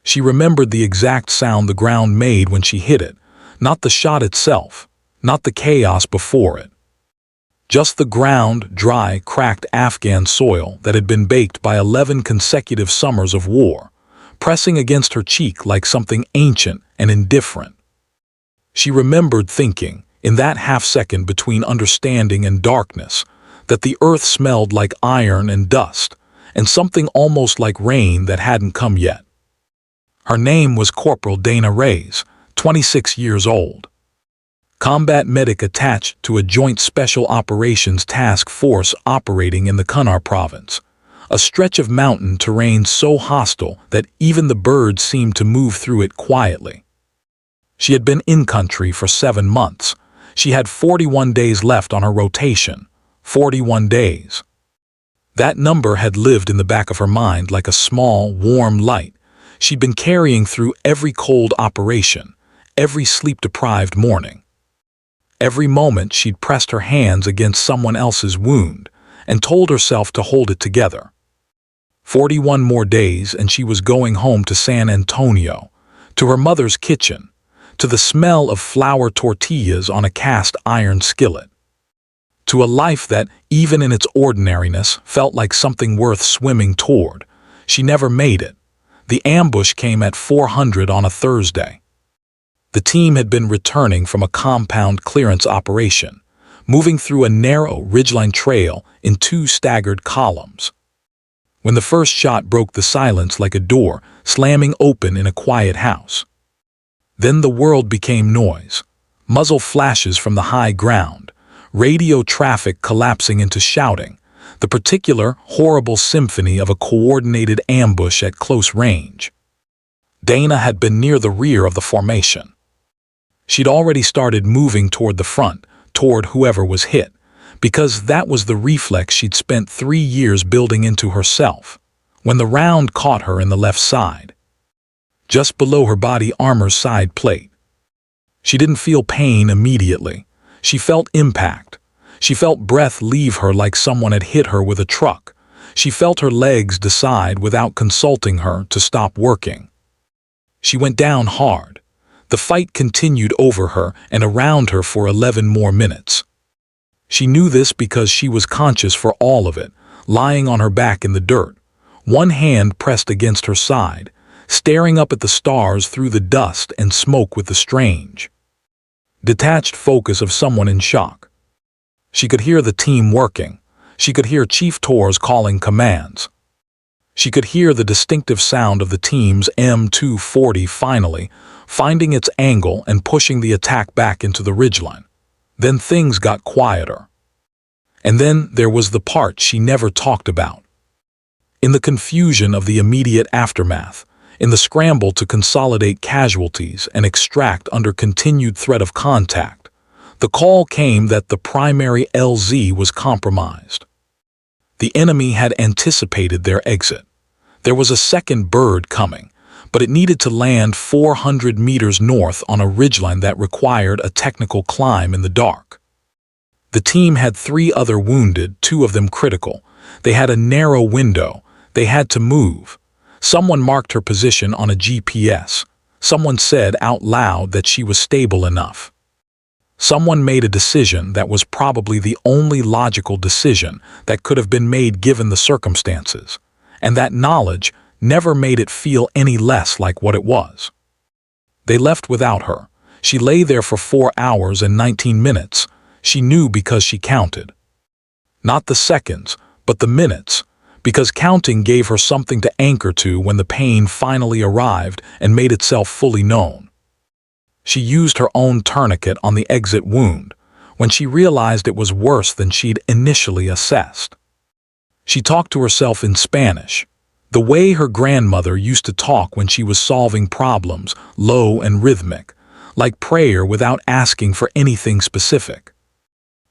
She remembered the exact sound the ground made when she hit it, not the shot itself, not the chaos before it. Just the ground, dry, cracked Afghan soil that had been baked by 11 consecutive summers of war, pressing against her cheek like something ancient and indifferent. She remembered thinking, in that half-second between understanding and darkness, that the earth smelled like iron and dust, and something almost like rain that hadn't come yet. Her name was Corporal Dana Reyes, 26 years old. Combat medic attached to a Joint Special Operations Task Force operating in the Kunar province, a stretch of mountain terrain so hostile that even the birds seemed to move through it quietly. She had been in country for 7 months. She had 41 days left on her rotation. 41 days. That number had lived in the back of her mind like a small, warm light she'd been carrying through every cold operation, every sleep-deprived morning. Every moment she'd pressed her hands against someone else's wound and told herself to hold it together. 41 more days and she was going home to San Antonio, to her mother's kitchen, to the smell of flour tortillas on a cast iron skillet, to a life that, even in its ordinariness, felt like something worth swimming toward. She never made it. The ambush came at 400 on a Thursday. The team had been returning from a compound clearance operation, moving through a narrow ridgeline trail in 2 staggered columns. When the first shot broke the silence like a door slamming open in a quiet house. Then the world became noise, muzzle flashes from the high ground, radio traffic collapsing into shouting, the particular horrible symphony of a coordinated ambush at close range. Dana had been near the rear of the formation. She'd already started moving toward the front, toward whoever was hit, because that was the reflex she'd spent 3 years building into herself, when the round caught her in the left side, just below her body armor's side plate. She didn't feel pain immediately. She felt impact. She felt breath leave her like someone had hit her with a truck. She felt her legs decide without consulting her to stop working. She went down hard. The fight continued over her and around her for 11 more minutes. She knew this because she was conscious for all of it, lying on her back in the dirt, one hand pressed against her side, staring up at the stars through the dust and smoke with the strange, detached focus of someone in shock. She could hear the team working. She could hear Chief Torres calling commands. She could hear the distinctive sound of the team's M240 finally finding its angle and pushing the attack back into the ridgeline. Then things got quieter. And then there was the part she never talked about. In the confusion of the immediate aftermath, in the scramble to consolidate casualties and extract under continued threat of contact, the call came that the primary LZ was compromised. The enemy had anticipated their exit. There was a second bird coming, but it needed to land 400 meters north on a ridgeline that required a technical climb in the dark. The team had 3 other wounded, 2 of them critical. They had a narrow window. They had to move. Someone marked her position on a GPS. Someone said out loud that she was stable enough. Someone made a decision that was probably the only logical decision that could have been made given the circumstances, and that knowledge never made it feel any less like what it was. They left without her. She lay there for 4 hours and 19 minutes. She knew because she counted. Not the seconds, but the minutes, because counting gave her something to anchor to when the pain finally arrived and made itself fully known. She used her own tourniquet on the exit wound when she realized it was worse than she'd initially assessed. She talked to herself in Spanish, the way her grandmother used to talk when she was solving problems, low and rhythmic, like prayer without asking for anything specific.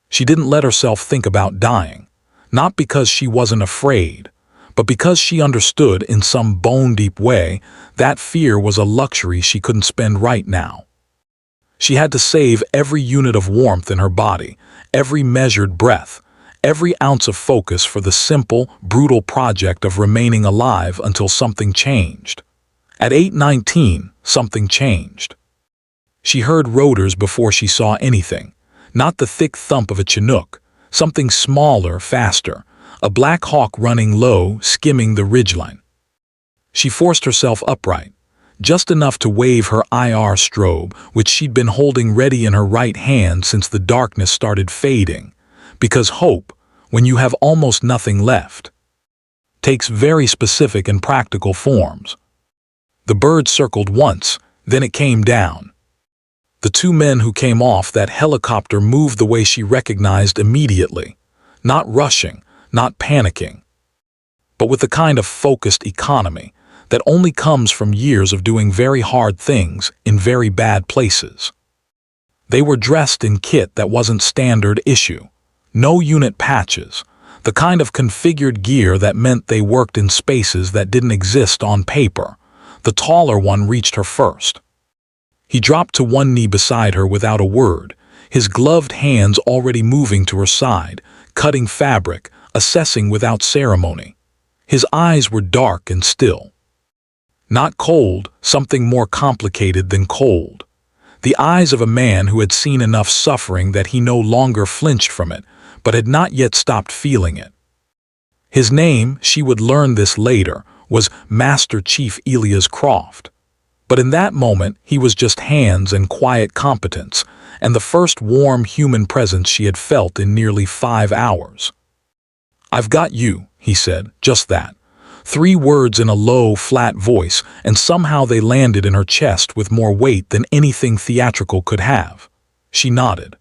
She didn't let herself think about dying, not because she wasn't afraid, but because she understood in some bone-deep way that fear was a luxury she couldn't spend right now. She had to save every unit of warmth in her body, every measured breath, every ounce of focus for the simple, brutal project of remaining alive until something changed. At 8:19, something changed. She heard rotors before she saw anything, not the thick thump of a Chinook, something smaller, faster, a black hawk running low, skimming the ridgeline. She forced herself upright, just enough to wave her IR strobe, which she'd been holding ready in her right hand since the darkness started fading, because hope, when you have almost nothing left, takes very specific and practical forms. The bird circled once, then it came down. The two men who came off that helicopter moved the way she recognized immediately, not rushing, not panicking, but with the kind of focused economy that only comes from years of doing very hard things in very bad places. They were dressed in kit that wasn't standard issue, no unit patches, the kind of configured gear that meant they worked in spaces that didn't exist on paper. The taller one reached her first. He dropped to one knee beside her without a word, his gloved hands already moving to her side, cutting fabric, assessing without ceremony. His eyes were dark and still. Not cold, something more complicated than cold. The eyes of a man who had seen enough suffering that he no longer flinched from it, but had not yet stopped feeling it. His name, she would learn this later, was Master Chief Elias Croft. But in that moment, he was just hands and quiet competence, and the first warm human presence she had felt in nearly 5 hours. "I've got you," he said, just that. 3 words in a low, flat voice, and somehow they landed in her chest with more weight than anything theatrical could have. She nodded.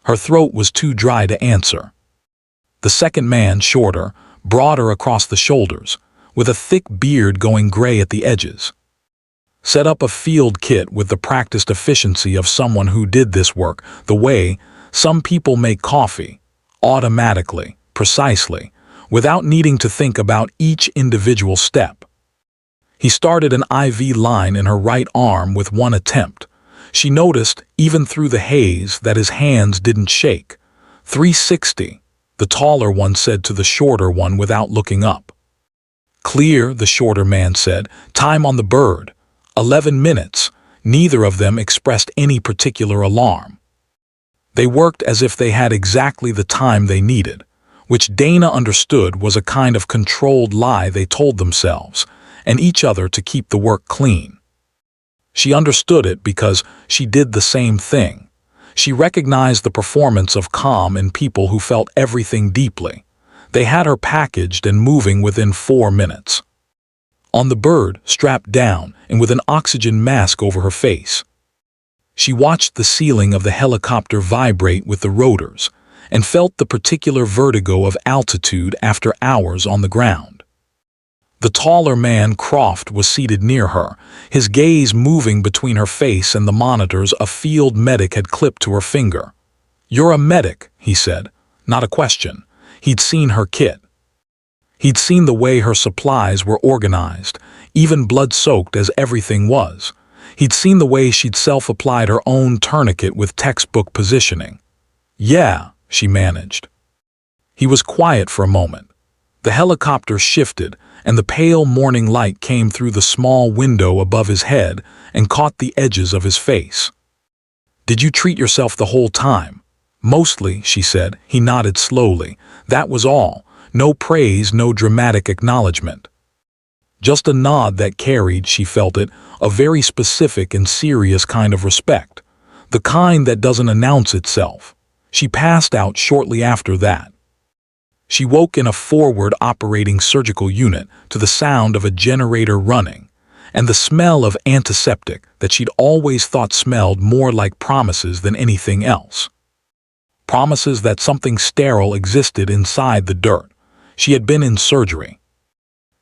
Her throat was too dry to answer. The second man, shorter, broader across the shoulders, with a thick beard going gray at the edges, set up a field kit with the practiced efficiency of someone who did this work the way some people make coffee, automatically, precisely, without needing to think about each individual step. He started an IV line in her right arm with one attempt. She noticed, even through the haze, that his hands didn't shake. 360, the taller one said to the shorter one without looking up. Clear, the shorter man said. Time on the bird. 11 minutes. Neither of them expressed any particular alarm. They worked as if they had exactly the time they needed, which Dana understood was a kind of controlled lie they told themselves and each other to keep the work clean. She understood it because she did the same thing. She recognized the performance of calm in people who felt everything deeply. They had her packaged and moving within 4 minutes. On the bird, strapped down and with an oxygen mask over her face. She watched the ceiling of the helicopter vibrate with the rotors and felt the particular vertigo of altitude after hours on the ground. The taller man, Croft, was seated near her, his gaze moving between her face and the monitors a field medic had clipped to her finger. "You're a medic," he said, not a question. He'd seen her kit. He'd seen the way her supplies were organized, even blood-soaked as everything was. He'd seen the way she'd self-applied her own tourniquet with textbook positioning. "Yeah," she managed. He was quiet for a moment. The helicopter shifted, and the pale morning light came through the small window above his head and caught the edges of his face. "Did you treat yourself the whole time?" "Mostly," she said. He nodded slowly. That was all. No praise, no dramatic acknowledgement. Just a nod that carried, she felt it, a very specific and serious kind of respect. The kind that doesn't announce itself. She passed out shortly after that. She woke in a forward operating surgical unit to the sound of a generator running and the smell of antiseptic that she'd always thought smelled more like promises than anything else. Promises that something sterile existed inside the dirt. She had been in surgery.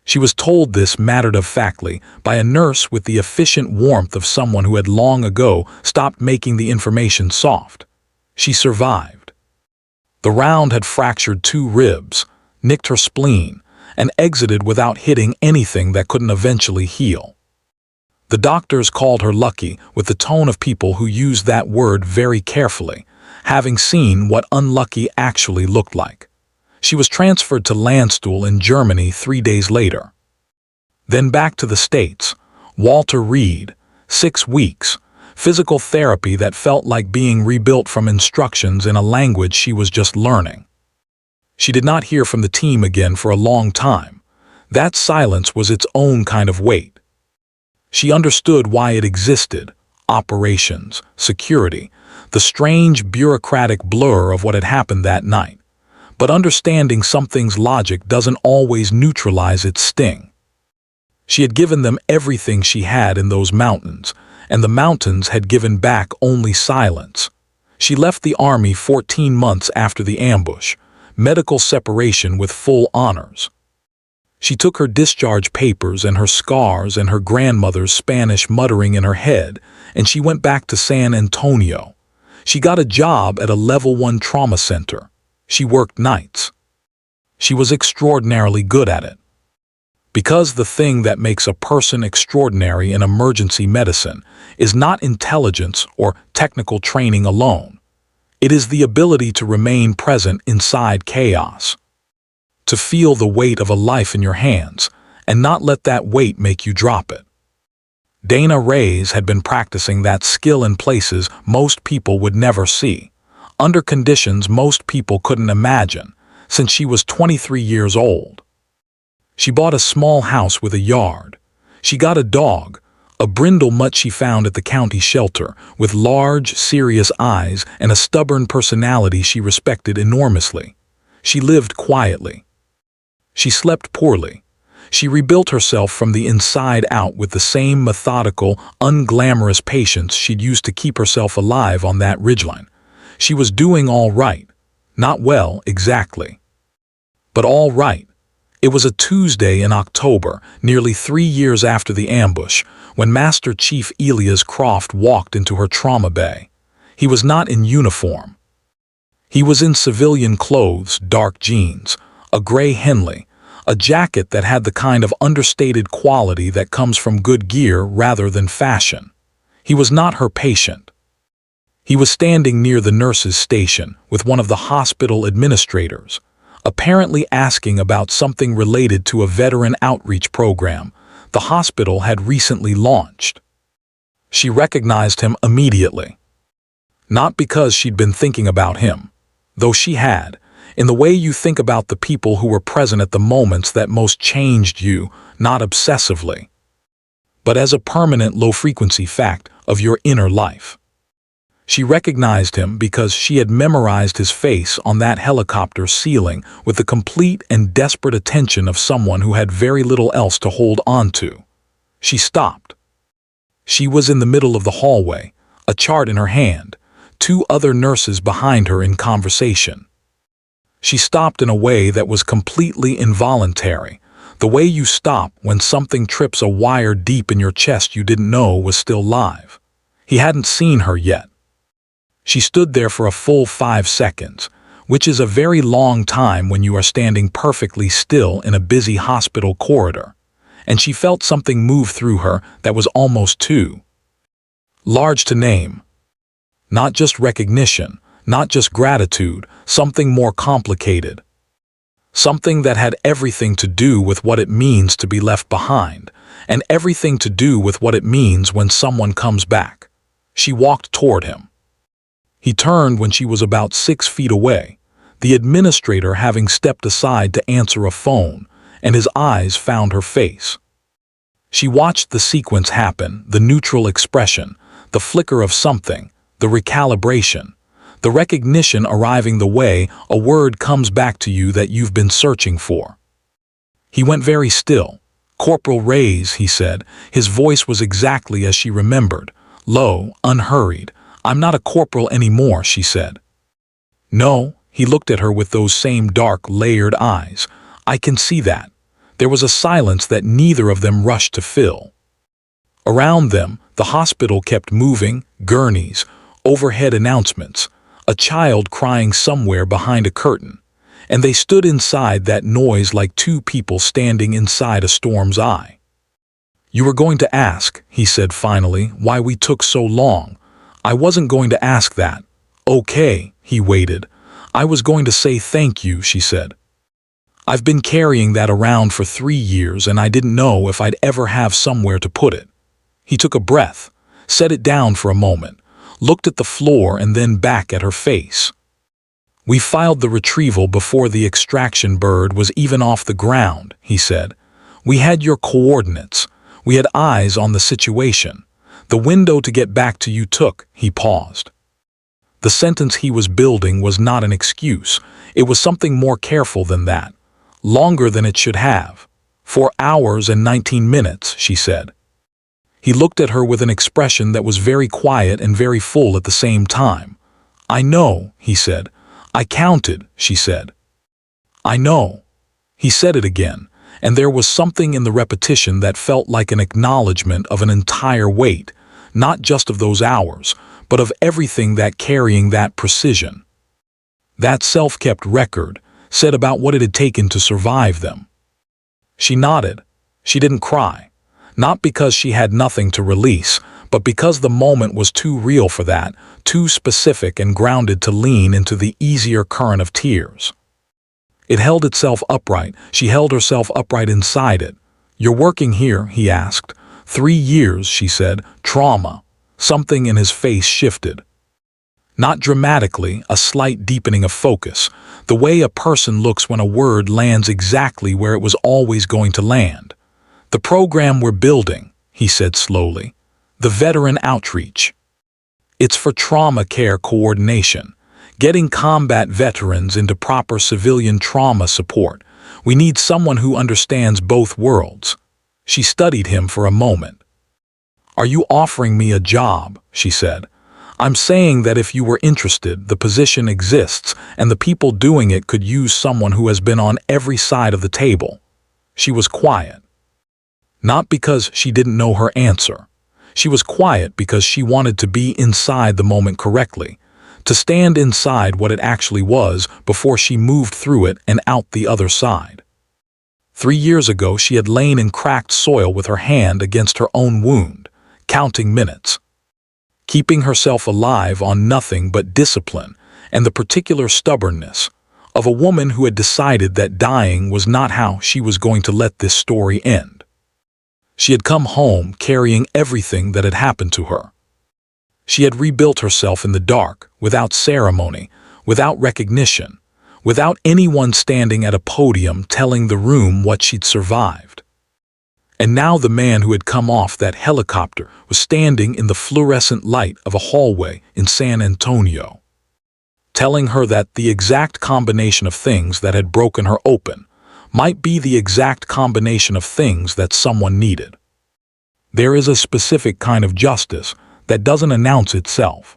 She was told this matter-of-factly by a nurse with the efficient warmth of someone who had long ago stopped making the information soft. She survived. The round had fractured 2 ribs, nicked her spleen, and exited without hitting anything that couldn't eventually heal. The doctors called her lucky with the tone of people who used that word very carefully, having seen what unlucky actually looked like. She was transferred to Landstuhl in Germany 3 days later. Then back to the States, Walter Reed, 6 weeks. Physical therapy that felt like being rebuilt from instructions in a language she was just learning. She did not hear from the team again for a long time. That silence was its own kind of weight. She understood why it existed: operations, security, the strange bureaucratic blur of what had happened that night. But understanding something's logic doesn't always neutralize its sting. She had given them everything she had in those mountains, and the mountains had given back only silence. She left the army 14 months after the ambush, medical separation with full honors. She took her discharge papers and her scars and her grandmother's Spanish muttering in her head, and she went back to San Antonio. She got a job at a level 1 trauma center. She worked nights. She was extraordinarily good at it. Because the thing that makes a person extraordinary in emergency medicine is not intelligence or technical training alone. It is the ability to remain present inside chaos, to feel the weight of a life in your hands and not let that weight make you drop it. Dana Reyes had been practicing that skill in places most people would never see, under conditions most people couldn't imagine, since she was 23 years old. She bought a small house with a yard. She got a dog, a brindle mutt she found at the county shelter, with large, serious eyes and a stubborn personality she respected enormously. She lived quietly. She slept poorly. She rebuilt herself from the inside out with the same methodical, unglamorous patience she'd used to keep herself alive on that ridgeline. She was doing all right. Not well, exactly. But all right. It was a Tuesday in October, nearly 3 years after the ambush, when Master Chief Elias Croft walked into her trauma bay. He was not in uniform. He was in civilian clothes, dark jeans, a gray Henley, a jacket that had the kind of understated quality that comes from good gear rather than fashion. He was not her patient. He was standing near the nurse's station with one of the hospital administrators, apparently asking about something related to a veteran outreach program the hospital had recently launched. She recognized him immediately. Not because she'd been thinking about him, though she had, in the way you think about the people who were present at the moments that most changed you, not obsessively, but as a permanent low-frequency fact of your inner life. She recognized him because she had memorized his face on that helicopter ceiling with the complete and desperate attention of someone who had very little else to hold on to. She stopped. She was in the middle of the hallway, a chart in her hand, 2 other nurses behind her in conversation. She stopped in a way that was completely involuntary, the way you stop when something trips a wire deep in your chest you didn't know was still live. He hadn't seen her yet. She stood there for a full 5 seconds, which is a very long time when you are standing perfectly still in a busy hospital corridor, and she felt something move through her that was almost too large to name. Not just recognition, not just gratitude, something more complicated. Something that had everything to do with what it means to be left behind, and everything to do with what it means when someone comes back. She walked toward him. He turned when she was about 6 feet away, the administrator having stepped aside to answer a phone, and his eyes found her face. She watched the sequence happen, the neutral expression, the flicker of something, the recalibration, the recognition arriving the way a word comes back to you that you've been searching for. He went very still. "Corporal Reyes," he said. His voice was exactly as she remembered, low, unhurried. "I'm not a corporal anymore," she said. "No," he looked at her with those same dark, layered eyes. "I can see that." There was a silence that neither of them rushed to fill. Around them, the hospital kept moving, gurneys, overhead announcements, a child crying somewhere behind a curtain, and they stood inside that noise like 2 people standing inside a storm's eye. "You were going to ask," he said finally, "why we took so long. I wasn't going to ask that." "Okay," he waited. "I was going to say thank you," she said. "I've been carrying that around for 3 years and I didn't know if I'd ever have somewhere to put it." He took a breath, set it down for a moment, looked at the floor and then back at her face. "We filed the retrieval before the extraction bird was even off the ground," he said. "We had your coordinates. We had eyes on the situation. The window to get back to you took," he paused. The sentence he was building was not an excuse. It was something more careful than that. Longer than it should have. 4 hours and 19 minutes, she said. He looked at her with an expression that was very quiet and very full at the same time. "I know," he said. "I counted," she said. "I know." He said it again, and there was something in the repetition that felt like an acknowledgement of an entire weight, not just of those hours, but of everything that carrying that precision. That self-kept record said about what it had taken to survive them. She nodded. She didn't cry. Not because she had nothing to release, but because the moment was too real for that, too specific and grounded to lean into the easier current of tears. It held itself upright. She held herself upright inside it. "You're working here?" he asked. 3 years, she said. "Trauma." Something in his face shifted. Not dramatically, a slight deepening of focus, the way a person looks when a word lands exactly where it was always going to land. "The program we're building," he said slowly. "The veteran outreach. It's for trauma care coordination, getting combat veterans into proper civilian trauma support. We need someone who understands both worlds." She studied him for a moment. "Are you offering me a job?" she said. "I'm saying that if you were interested, the position exists, and the people doing it could use someone who has been on every side of the table." She was quiet. Not because she didn't know her answer. She was quiet because she wanted to be inside the moment correctly, to stand inside what it actually was before she moved through it and out the other side. 3 years ago she had lain in cracked soil with her hand against her own wound, counting minutes, keeping herself alive on nothing but discipline and the particular stubbornness of a woman who had decided that dying was not how she was going to let this story end. She had come home carrying everything that had happened to her. She had rebuilt herself in the dark, without ceremony, without recognition, without anyone standing at a podium telling the room what she'd survived. And now the man who had come off that helicopter was standing in the fluorescent light of a hallway in San Antonio, telling her that the exact combination of things that had broken her open might be the exact combination of things that someone needed. There is a specific kind of justice that doesn't announce itself,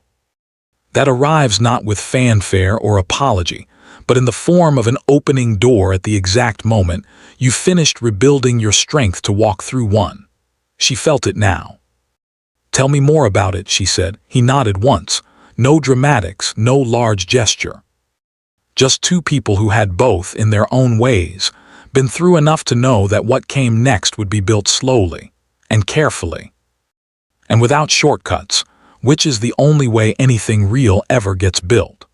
that arrives not with fanfare or apology, but in the form of an opening door at the exact moment you finished rebuilding your strength to walk through one. She felt it now. "Tell me more about it," she said. He nodded once. No dramatics, no large gesture. Just two people who had both, in their own ways, been through enough to know that what came next would be built slowly and carefully, and without shortcuts, which is the only way anything real ever gets built.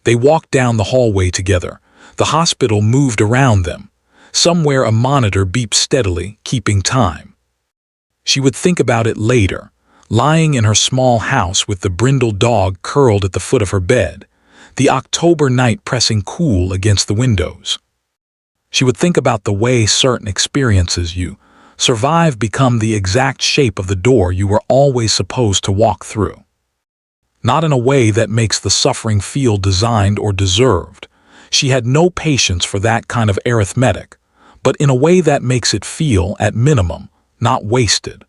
They walked down the hallway together. The hospital moved around them. Somewhere a monitor beeped steadily, keeping time. She would think about it later, lying in her small house with the brindle dog curled at the foot of her bed, the October night pressing cool against the windows. She would think about the way certain experiences you survive become the exact shape of the door you were always supposed to walk through. Not in a way that makes the suffering feel designed or deserved. She had no patience for that kind of arithmetic, but in a way that makes it feel, at minimum, not wasted.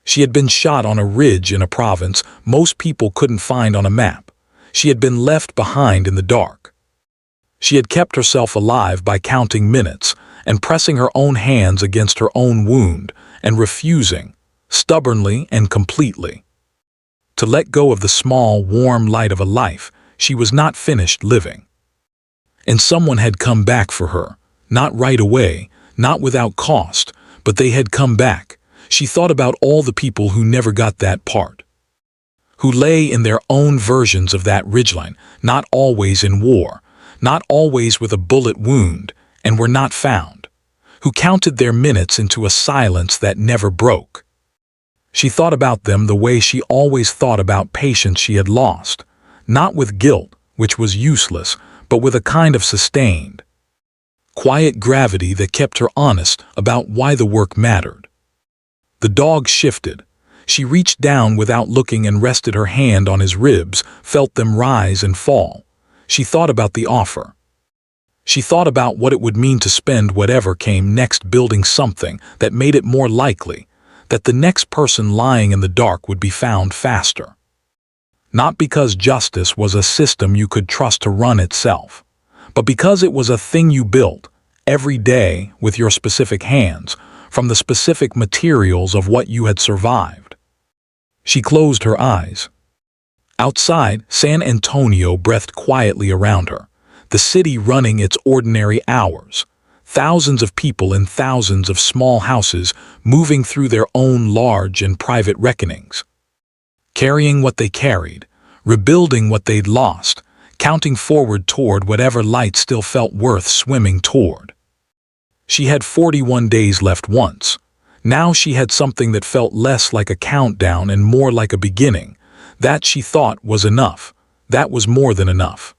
She had been shot on a ridge in a province most people couldn't find on a map. She had been left behind in the dark. She had kept herself alive by counting minutes and pressing her own hands against her own wound and refusing, stubbornly and completely, to let go of the small, warm light of a life she was not finished living. And someone had come back for her, not right away, not without cost, but they had come back. She thought about all the people who never got that part, who lay in their own versions of that ridgeline, not always in war, not always with a bullet wound, and were not found, who counted their minutes into a silence that never broke. She thought about them the way she always thought about patience she had lost, not with guilt, which was useless, but with a kind of sustained, quiet gravity that kept her honest about why the work mattered. The dog shifted. She reached down without looking and rested her hand on his ribs, felt them rise and fall. She thought about the offer. She thought about what it would mean to spend whatever came next building something that made it more likely that the next person lying in the dark would be found faster. Not because justice was a system you could trust to run itself, but because it was a thing you built every day with your specific hands, from the specific materials of what you had survived. She closed her eyes. Outside, San Antonio breathed quietly around her, the city running its ordinary hours. Thousands of people in thousands of small houses moving through their own large and private reckonings. Carrying what they carried, rebuilding what they'd lost, counting forward toward whatever light still felt worth swimming toward. She had 41 days left once. Now she had something that felt less like a countdown and more like a beginning. That she thought was enough. That was more than enough.